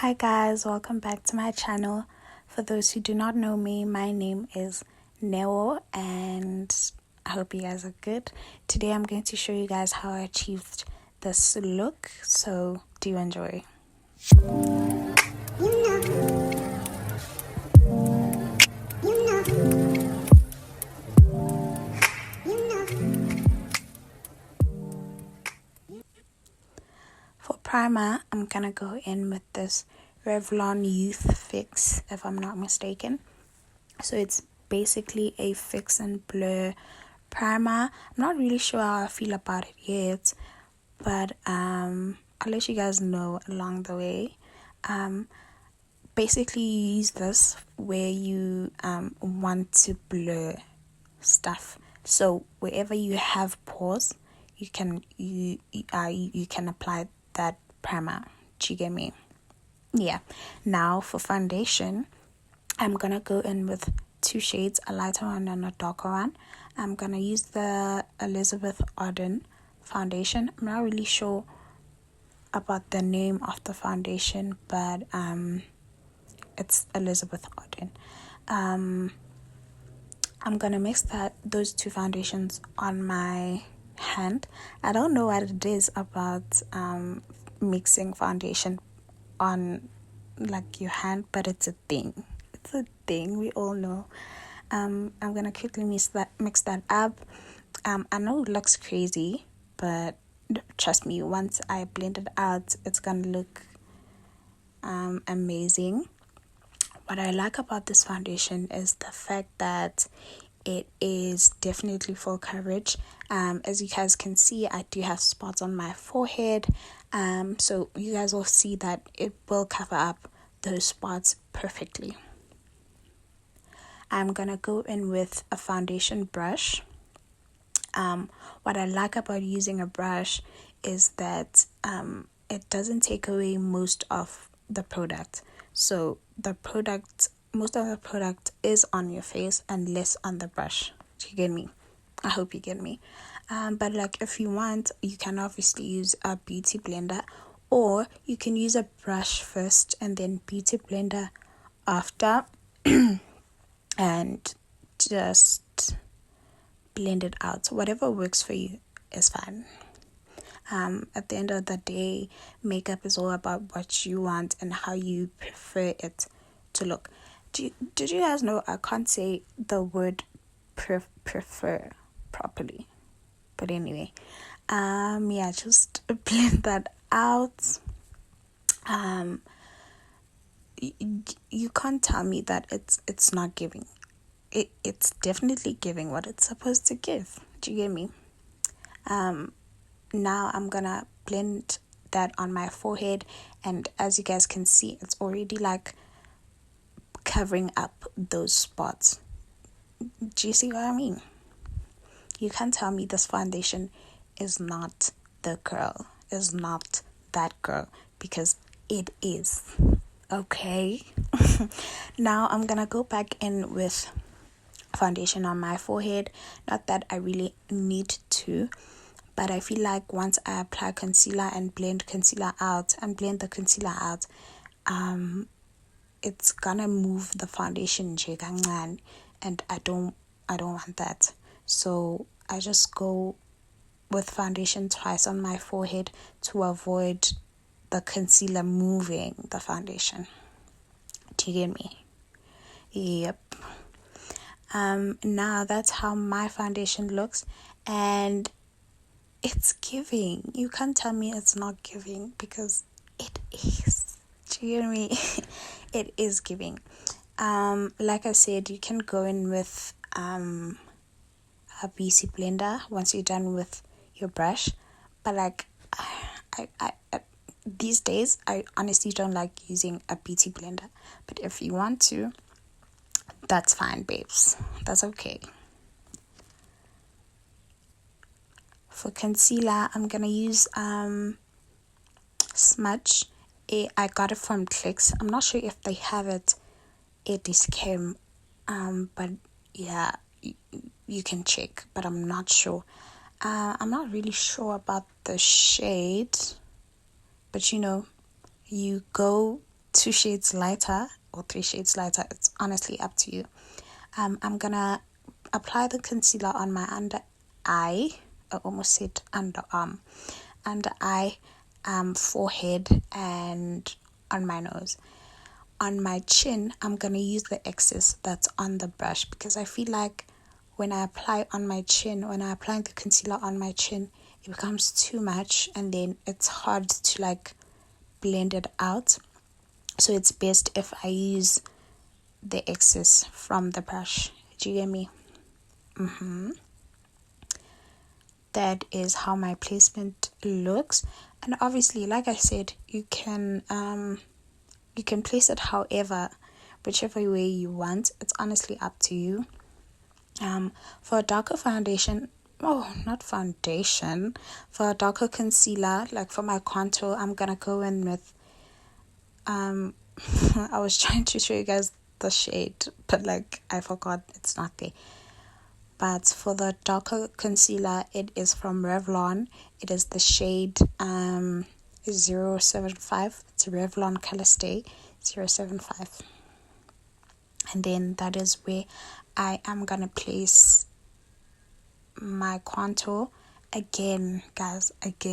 Hi guys, welcome back to my channel. For those who do not know me, my name is Neo and I hope you guys are good. Today I'm going to show you guys how I achieved this look, so do enjoy. For primer, I'm gonna go in with this Revlon Youth Fix, if I'm not mistaken. So it's basically a fix and blur primer. I'm not really sure how I feel about it yet, but I'll let you guys know along the way. Basically you use this where you want to blur stuff. So wherever you have pores, you can apply that primer. Do you get me? Yeah. Now for foundation, I'm gonna go in with two shades, a lighter one and a darker one. I'm gonna use the Elizabeth Arden foundation. I'm not really sure about the name of the foundation, but it's Elizabeth Arden. I'm gonna mix those two foundations on my hand. I don't know what it is about mixing foundation on like your hand, but it's a thing. It's a thing, we all know. I'm gonna quickly mix that up. I know it looks crazy, but trust me, once I blend it out, it's gonna look amazing. What I like about this foundation is the fact that it is definitely full coverage. As you guys can see, I do have spots on my forehead, so you guys will see that it will cover up those spots perfectly. I'm gonna go in with a foundation brush. What I like about using a brush is that it doesn't take away most of the product. So most of the product is on your face and less on the brush. Do you get me? I hope you get me. But like if you want, you can obviously use a beauty blender, or you can use a brush first and then beauty blender after and just blend it out. Whatever works for you is fine. At the end of the day, makeup is all about what you want and how you prefer it to look. Did you guys know I can't say the word prefer properly? But anyway, yeah, just blend that out. You can't tell me that it's not giving. It's definitely giving what it's supposed to give. Do you get me? Now I'm gonna blend that on my forehead, and as you guys can see, it's already like covering up those spots. Do you see what I mean? You can't tell me this foundation is not the girl, is not that girl, because it is. Okay. Now I'm gonna go back in with foundation on my forehead. Not that I really need to, but I feel like once I apply concealer and blend the concealer out, it's gonna move the foundation and I don't want that. So I just go with foundation twice on my forehead to avoid the concealer moving the foundation. Do you get me? Yep. Now that's how my foundation looks, and it's giving. You can't tell me it's not giving, because it is. Do you hear me? It is giving. Like I said, you can go in with a beauty blender once you're done with your brush, but like I these days I honestly don't like using a beauty blender. But if you want to, that's fine, babes. That's okay. For concealer, I'm gonna use Smudge. I got it from Clicks. I'm not sure if they have it at this came, but yeah, you can check, but I'm not sure. I'm not really sure about the shade, but you go 2 shades lighter or 3 shades lighter. It's honestly up to you. I'm gonna apply the concealer on my under eye. I almost said underarm. Under eye, forehead, and on my nose. On my chin, I'm gonna use the excess that's on the brush, because I feel like when I apply on my chin, when I apply the concealer on my chin, it becomes too much, and then it's hard to like blend it out. So it's best if I use the excess from the brush. Do you get me? That is how my placement looks. And obviously, like I said, you can place it whichever way you want. It's honestly up to you. For a darker foundation, not foundation, for a darker concealer, like for my contour, I'm gonna go in with I was trying to show you guys the shade, but like I forgot, it's not there. But for the darker concealer, it is from Revlon. It is the shade 075. It's Revlon Colourstay 075. And then that is where I am gonna place my contour. Again, guys, it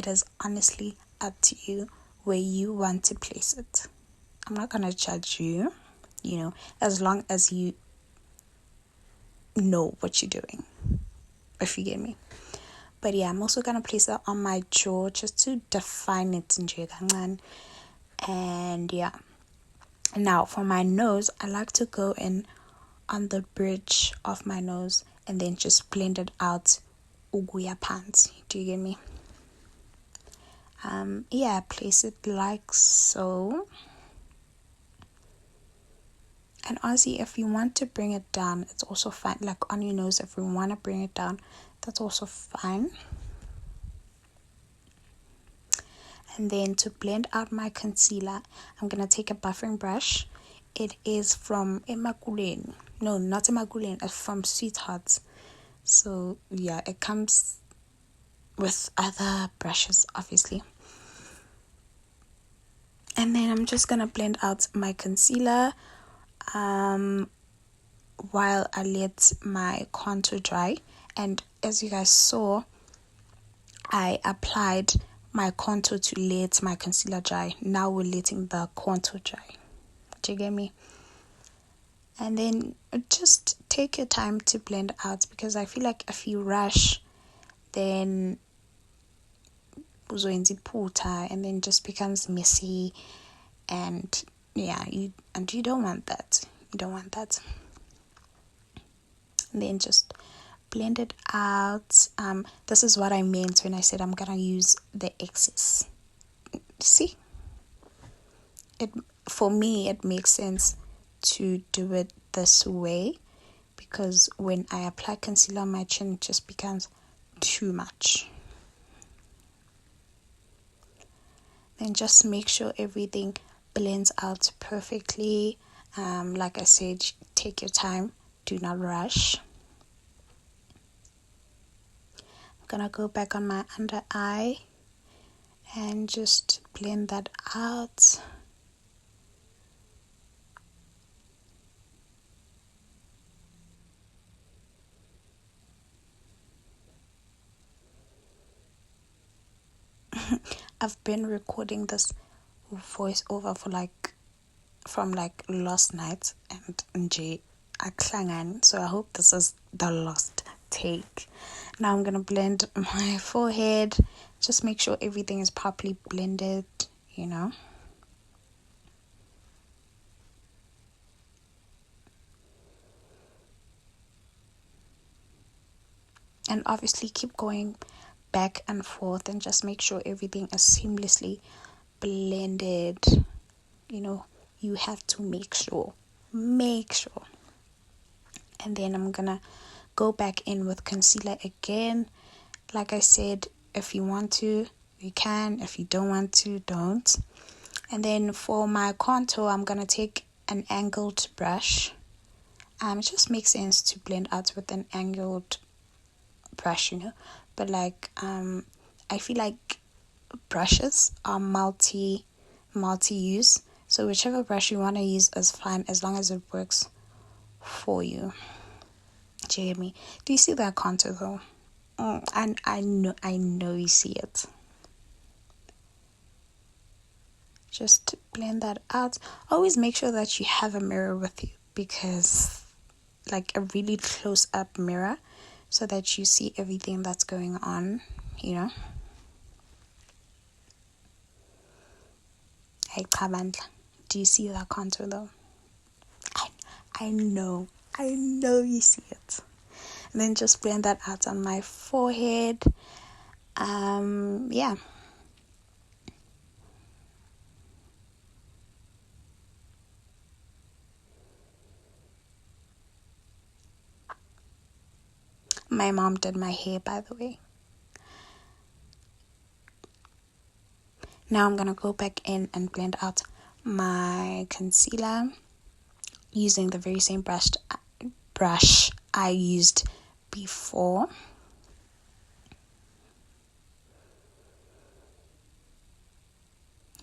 is honestly up to you where you want to place it. I'm not gonna judge you, as long as you know what you're doing, if you get me. But yeah, I'm also gonna place it on my jaw just to define it in kancane. And yeah, now for my nose, I like to go in on the bridge of my nose and then just blend it out uguya pants. Do you get me? Place it like so. And honestly, if you want to bring it down, it's also fine. Like on your nose, if you want to bring it down, that's also fine. And then to blend out my concealer, I'm going to take a buffing brush. It is from Emakuleni. No, not Emakuleni. It's from Sweetheart. So yeah, it comes with other brushes, obviously. And then I'm just going to blend out my concealer while I let my contour dry. And as you guys saw, I applied my contour to let my concealer dry. Now we're letting the contour dry. Do you get me? And then just take your time to blend out, because I feel like if you rush, then and then just becomes messy, and yeah, you don't want that. And then just blend it out. This is what I meant when I said I'm gonna use the excess. See, for me it makes sense to do it this way, because when I apply concealer on my chin, it just becomes too much. Then just make sure everything blends out perfectly. Like I said, take your time, do not rush. I'm gonna go back on my under eye and just blend that out. I've been recording this voiceover from last night, and nje aklangan, so I hope this is the last take. Now I'm gonna blend my forehead. Just make sure everything is properly blended, And obviously keep going back and forth and just make sure everything is seamlessly blended. You have to make sure. And then I'm gonna go back in with concealer again. Like I said, if you want to, you can. If you don't want to, don't. And then for my contour, I'm gonna take an angled brush. It just makes sense to blend out with an angled brush, But I feel like brushes are multi-use, So whichever brush you want to use is fine as long as it works for you. Do you hear me? Do you see that contour though? And I know you see it. Just blend that out. Always make sure that you have a mirror with you, because like a really close up mirror, so that you see everything that's going on, you know. Hey, Kabandla, do you see that contour though? I know you see it. And then just blend that out on my forehead. Yeah. My mom did my hair, by the way. Now I'm gonna go back in and blend out my concealer using the very same brush I used before.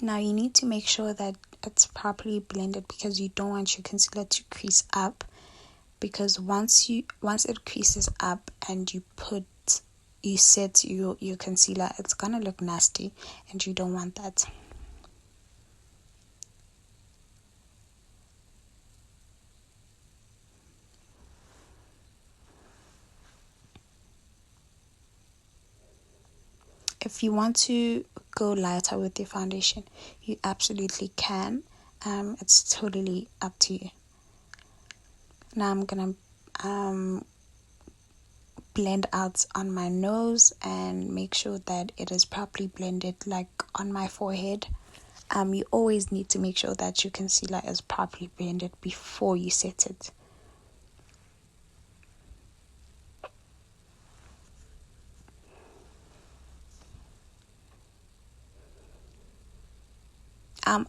Now you need to make sure that it's properly blended, because you don't want your concealer to crease up, because once it creases up and you set your concealer, it's gonna look nasty, and you don't want that. If you want to go lighter with your foundation, you absolutely can. It's totally up to you. Now I'm gonna blend out on my nose and make sure that it is properly blended, like on my forehead. You always need to make sure that your concealer is properly blended before you set it.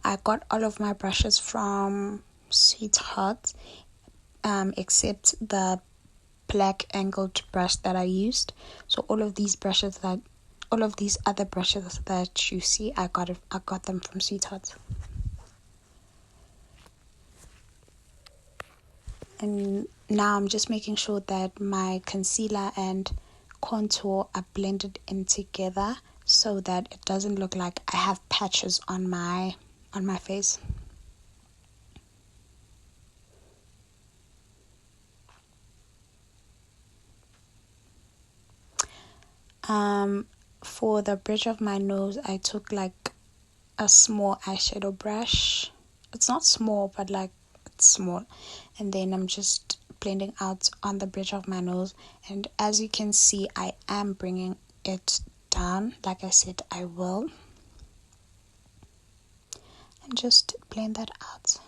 I got all of my brushes from Sweetheart, except the black angled brush that I used. So all of these other brushes that you see, I got them from Sweetheart. And now I'm just making sure that my concealer and contour are blended in together, so that it doesn't look like I have patches on my face. For the bridge of my nose, I took like a small eyeshadow brush. It's not small, but like it's small. And then I'm just blending out on the bridge of my nose. And as you can see, I am bringing it down, like I said I will. And just blend that out.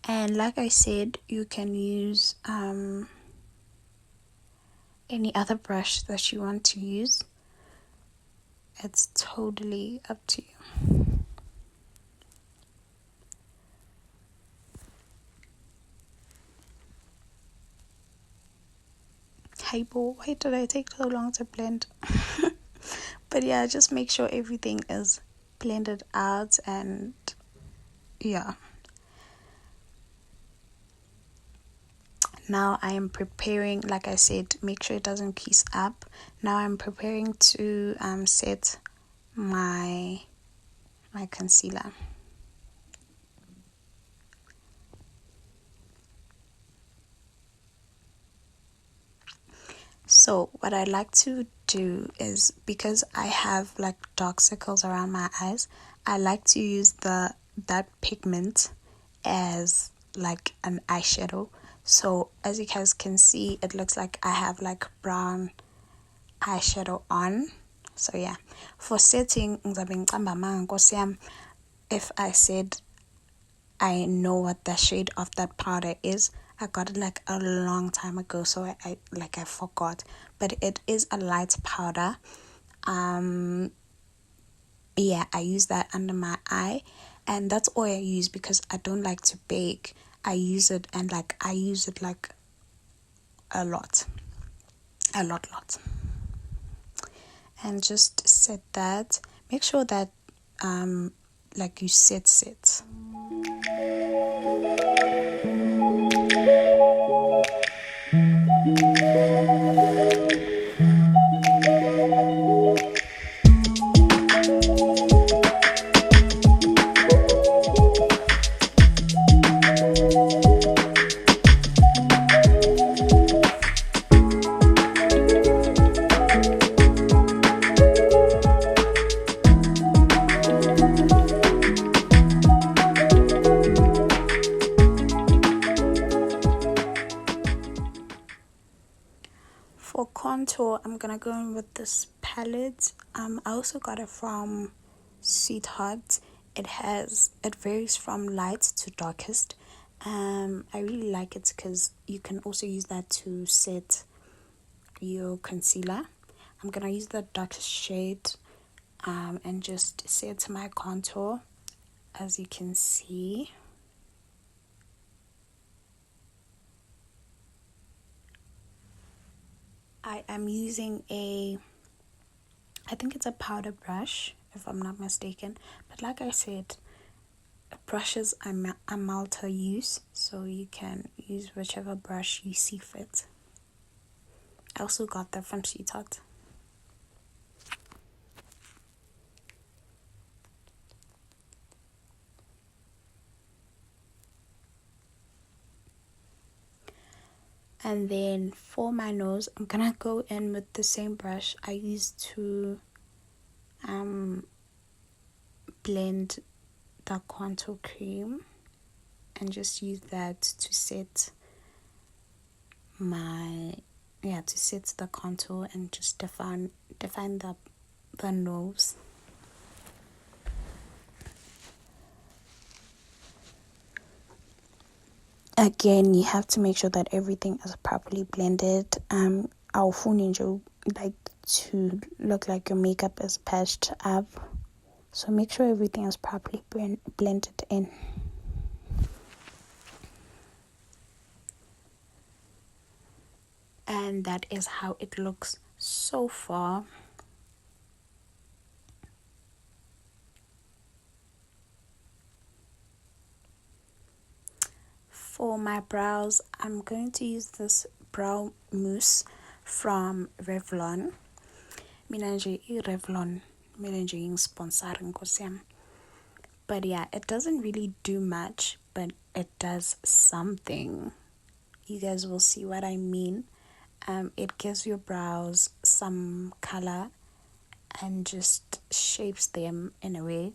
And like I said, you can use any other brush that you want to use. It's totally up to you. Hey boy, why did I take so long to blend? But yeah, just make sure everything is blended out, and yeah. Now I am preparing, like I said, make sure it doesn't crease up. Now I'm preparing to set my concealer. So what I like to do is, because I have like dark circles around my eyes, I like to use that pigment as like an eyeshadow. So as you guys can see, it looks like I have like brown eyeshadow on. So yeah, for setting, if I said I know what the shade of that powder is, I got it like a long time ago, so I forgot. But it is a light powder. Yeah, I use that under my eye, and that's all I use, because I don't like to bake. I use it like a lot. a lot. And just set that. Make sure that like you set. For contour, I'm gonna go in with this palette. I also got it from Sweetheart. It varies from light to darkest. I really like it because you can also use that to set your concealer. I'm gonna use the darkest shade and just set my contour, as you can see. I am using I think it's a powder brush, if I'm not mistaken. But like I said, brushes are multi-use, so you can use whichever brush you see fit. I also got that from Sweetheart. And then for my nose, I'm gonna go in with the same brush I used to blend the contour cream, and just use that to set the contour and just define the nose. Again, you have to make sure that everything is properly blended. Our phone like to look like your makeup is patched up, so make sure everything is properly blended in. And that is how it looks so far. For my brows, I'm going to use this brow mousse from Revlon. Mina nje Revlon, mina nje sponsoring Nkosi. But yeah, it doesn't really do much, but it does something. You guys will see what I mean. It gives your brows some color and just shapes them in a way.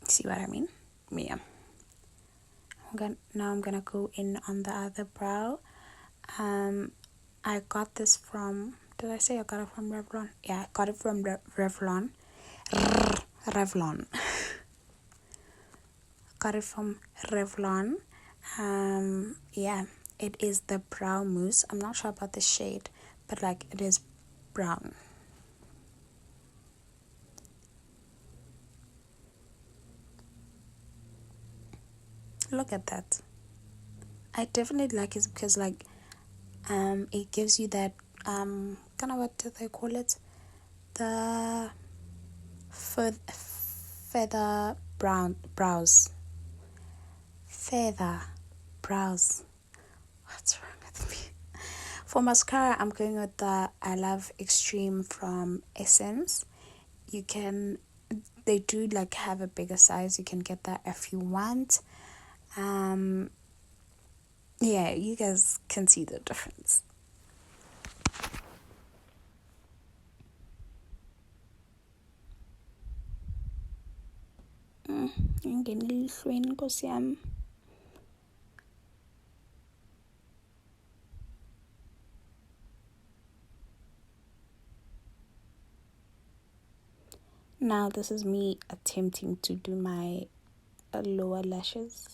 See what I mean? Yeah. Now I'm gonna go in on the other brow. I got this from, did I say I got it from Revlon? Yeah, I got it from Revlon. Revlon. Got it from Revlon. Yeah, it is the brow mousse. I'm not sure about the shade, but like it is brown. Look at that. I definitely like it because like it gives you that kind of, what do they call it, the feather brows. What's wrong with me? For mascara, I'm going with the I Love Extreme from Essence. They do like have a bigger size. You can get that if you want. Yeah, you guys can see the difference. Now this is me attempting to do my lower lashes.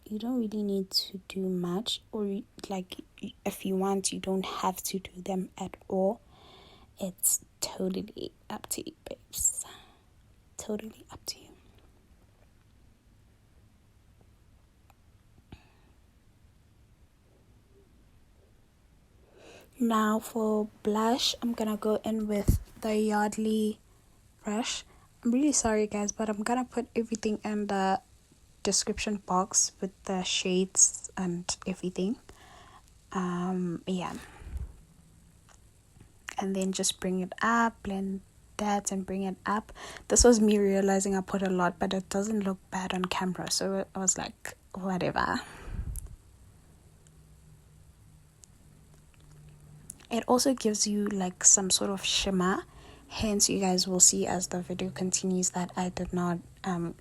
You don't really need to do much, or like if you want, you don't have to do them at all. It's totally up to you, babes. Totally up to you. Now for blush, I'm gonna go in with the Yardley brush. I'm really sorry guys, but I'm gonna put everything in the description box with the shades and everything. Yeah. And then just bring it up, blend that and bring it up. This was me realizing I put a lot, but it doesn't look bad on camera, so I was like, whatever. It also gives you like some sort of shimmer, hence you guys will see as the video continues that I did not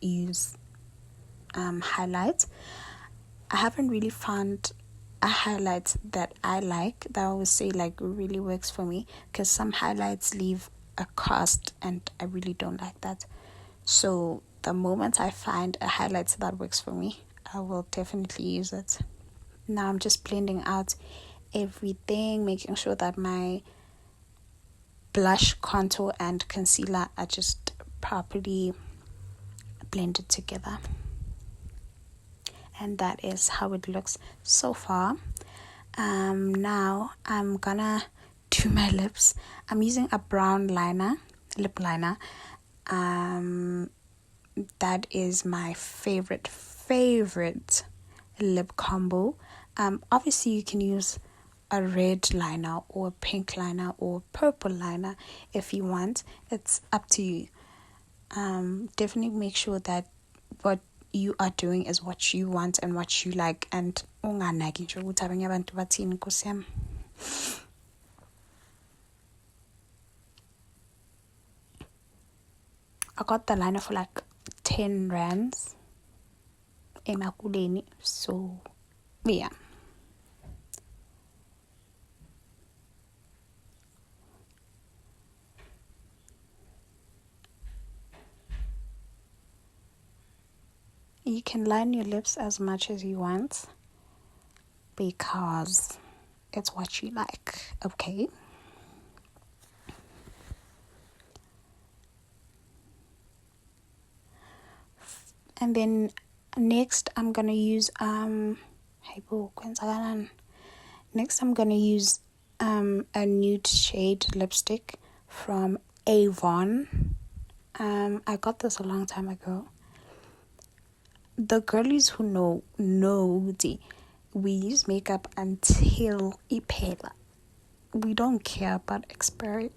use highlights. I haven't really found a highlight that I like, that I would say like really works for me, because some highlights leave a cast and I really don't like that. So the moment I find a highlight that works for me, I will definitely use it. Now I'm just blending out everything, making sure that my blush, contour and concealer are just properly blended together. And that is how it looks so far. Now I'm gonna do my lips. I'm using a brown lip liner. That is my favorite lip combo. Obviously you can use a red liner or a pink liner or purple liner if you want. It's up to you. Definitely make sure that what you are doing is what you want and what you like, and unganaki nje ukuthi abanye abantu bathini Nkosi yami. I got the liner for like 10 rands emakuleni, so yeah. You can line your lips as much as you want because it's what you like, okay? And then next I'm gonna use next I'm gonna use a nude shade lipstick from Avon. I got this a long time ago. The girlies who know we use makeup until iphela. We don't care about expiry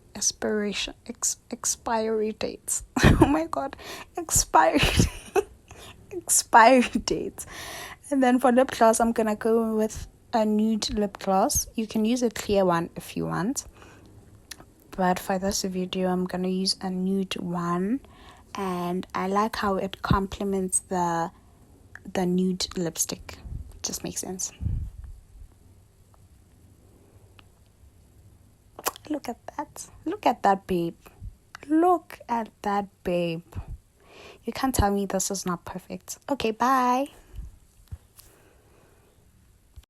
dates. Oh my god, expiry dates. And then for lip gloss, I'm gonna go with a nude lip gloss. You can use a clear one if you want, but for this video I'm gonna use a nude one, and I like how it complements the nude lipstick. It just makes sense. Look at that babe. Look at that babe. You can't tell me this is not perfect. Okay, bye.